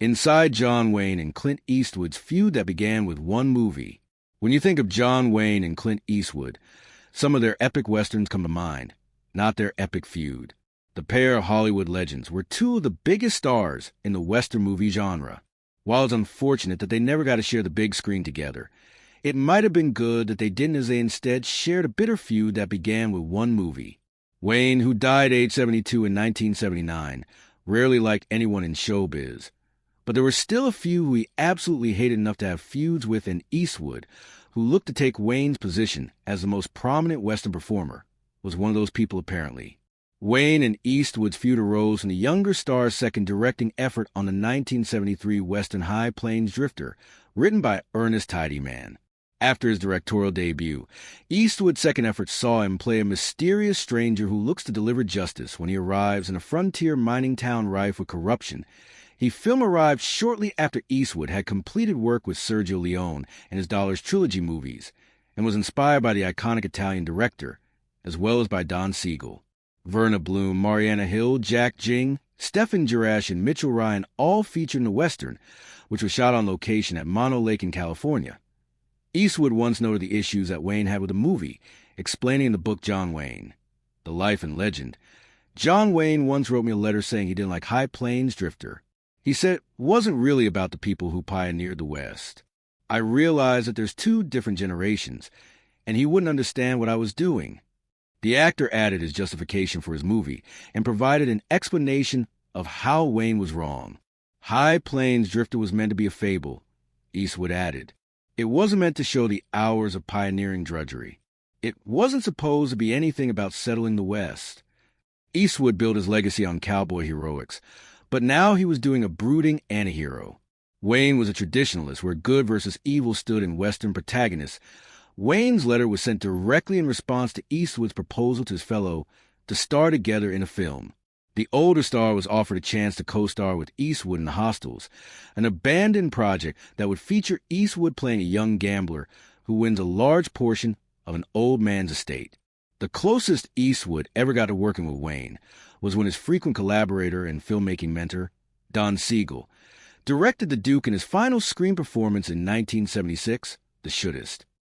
Inside John Wayne and Clint Eastwood's feud that began with one movie. When you think of John Wayne and Clint Eastwood, some of their epic westerns come to mind, not their epic feud. The pair of Hollywood legends were two of the biggest stars in the western movie genre. While it's unfortunate that they never got to share the big screen together, it might have been good that they didn't, as they instead shared a bitter feud that began with one movie. Wayne, who died age 72 in 1979, rarely liked anyone in showbiz. But there were still a few who he absolutely hated enough to have feuds with, in Eastwood, who looked to take Wayne's position as the most prominent Western performer, was one of those people apparently. Wayne and Eastwood's feud arose in the younger star's second directing effort on the 1973 Western High Plains Drifter, written by Ernest Tidyman. After his directorial debut, Eastwood's second effort saw him play a mysterious stranger who looks to deliver justice when he arrives in a frontier mining town rife with corruption. The film arrived shortly after Eastwood had completed work with Sergio Leone and his Dollars trilogy movies, and was inspired by the iconic Italian director, as well as by Don Siegel. Verna Bloom, Mariana Hill, Jack Jing, Stephen Jurash, and Mitchell Ryan all featured in the Western, which was shot on location at Mono Lake in California. Eastwood once noted the issues that Wayne had with the movie, explaining in the book John Wayne, The Life and Legend. John Wayne once wrote me a letter saying he didn't like High Plains Drifter. He said it wasn't really about the people who pioneered the West. I realized that there's two different generations, and he wouldn't understand what I was doing. The actor added his justification for his movie and provided an explanation of how Wayne was wrong. High Plains Drifter was meant to be a fable, Eastwood added. It wasn't meant to show the hours of pioneering drudgery. It wasn't supposed to be anything about settling the West. Eastwood built his legacy on cowboy heroics, but now he was doing a brooding antihero. Wayne was a traditionalist where good versus evil stood in Western protagonists. Wayne's letter was sent directly in response to Eastwood's proposal to his fellow to star together in a film. The older star was offered a chance to co-star with Eastwood in The Hostiles, an abandoned project that would feature Eastwood playing a young gambler who wins a large portion of an old man's estate. The closest Eastwood ever got to working with Wayne was when his frequent collaborator and filmmaking mentor, Don Siegel, directed the Duke in his final screen performance in 1976, The Shootist.